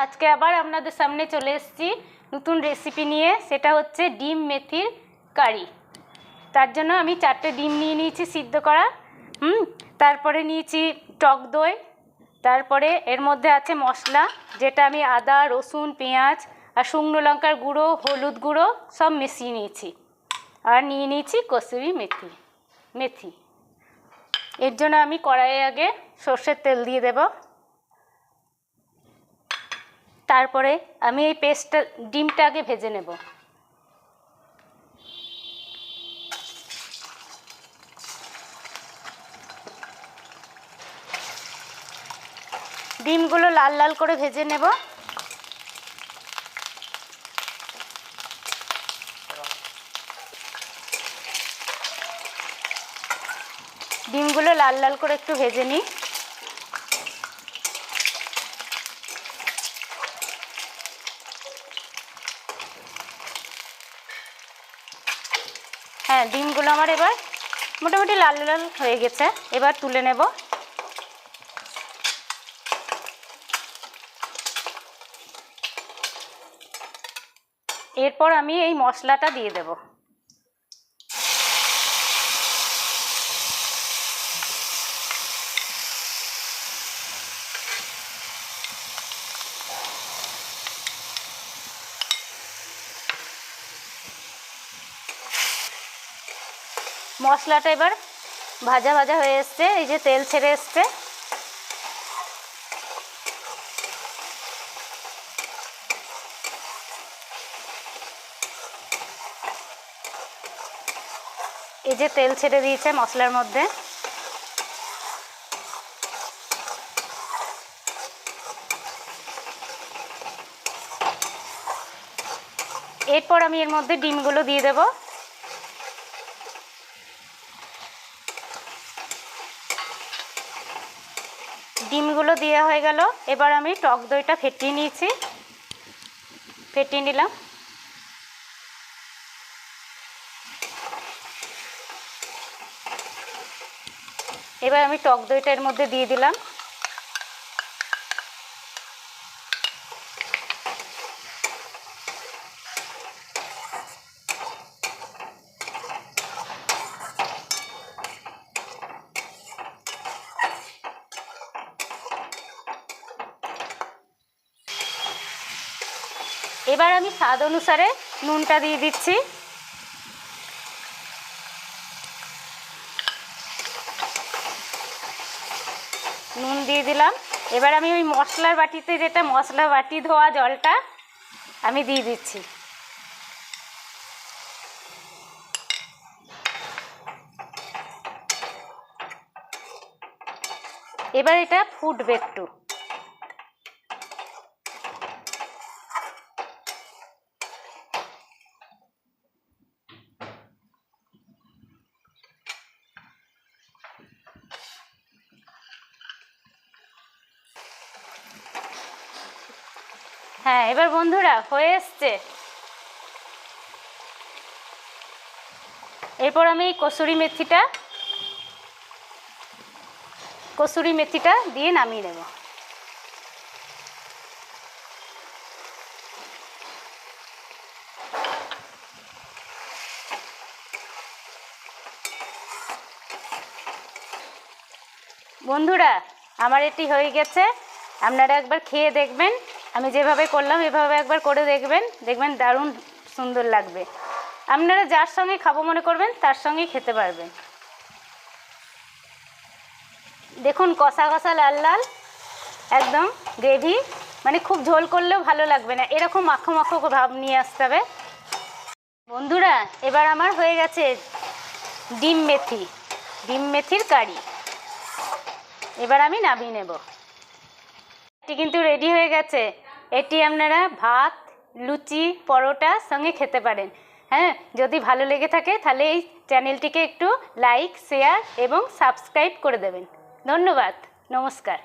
আজকে আবার আপনাদের সামনে চলে এসেছি নতুন রেসিপি নিয়ে। সেটা হচ্ছে ডিম মেথির কারি। তার জন্য আমি 4টে ডিম নিয়ে নিয়েছি সিদ্ধ করা। তারপরে নিয়েছি টক দই। তারপরে এর মধ্যে আছে মশলা, যেটা আমি আদা, রসুন, পেঁয়াজ আর শুকনো লঙ্কার গুঁড়ো, হলুদ গুঁড়ো সব মিশিয়ে নিয়েছি। আর নিয়ে নিয়েছি কসুরি মেথি। এর জন্য আমি কড়াইয়ে আগে সর্ষের তেল দিয়ে দেব। তারপরে আমি এই ডিমটা আগে ভেজে নেব। ডিমগুলো লাল লাল করে ভেজে নেব। ডিমগুলো লাল লাল করে একটু ভেজে নিই। হ্যাঁ, ডিমগুলো আমার এবার মোটামুটি লাল লাল হয়ে গেছে। এবার তুলে নেব। এরপর আমি এই মশলাটা দিয়ে দেব। মশলাটা এবার ভাজা ভাজা হয়ে এসছে, এই যে তেল ছেড়ে এসছে। এই যে তেল ছেড়ে দিয়েছে মশলার মধ্যে। এরপর আমি এর মধ্যে ডিমগুলো দিয়ে দেব। ডিমগুলো দেওয়া হয়ে গেল। এবার আমি টক দইটা ফেটিয়ে নিলাম। এবার আমি টক দইটা এর মধ্যে দিয়ে দিলাম। এবার আমি স্বাদ অনুসারে নুনটা দিয়ে দিচ্ছি। নুন দিয়ে দিলাম। এবার আমি ওই মশলার বাটিতে, যেটা মশলা বাটি ধোয়া জলটা আমি দিয়ে দিচ্ছি। এবার এটা ফুটবে একটু। হ্যাঁ, এবার বন্ধুরা হয়ে এসছে। এরপর আমি এই কসুরি মেথিটা দিয়ে নামিয়ে নেব। বন্ধুরা, আমার এটি হয়ে গেছে। আপনারা একবার খেয়ে দেখবেন। আমি যেভাবে করলাম এভাবে একবার করে দেখবেন দারুণ সুন্দর লাগবে। আপনারা যার সঙ্গে খাবো মনে করবেন তার সঙ্গেই খেতে পারবেন। দেখুন, কষা কষা লাল লাল একদম গ্রেভি, মানে খুব ঝোল করলেও ভালো লাগবে না, এরকম মাখো মাখো ভাব নিয়ে আসতে হবে। বন্ধুরা, এবার আমার হয়ে গেছে ডিম মেথির কারি। এবার আমি নামিয়ে নেব। এটি কিন্তু রেডি হয়ে গেছে। এটি আপনারা ভাত, লুচি, পরোটার সঙ্গে খেতে পারেন। হ্যাঁ, যদি ভালো লেগে থাকে তাহলে এই চ্যানেলটিকে একটু লাইক, শেয়ার এবং সাবস্ক্রাইব করে দেবেন। ধন্যবাদ, নমস্কার।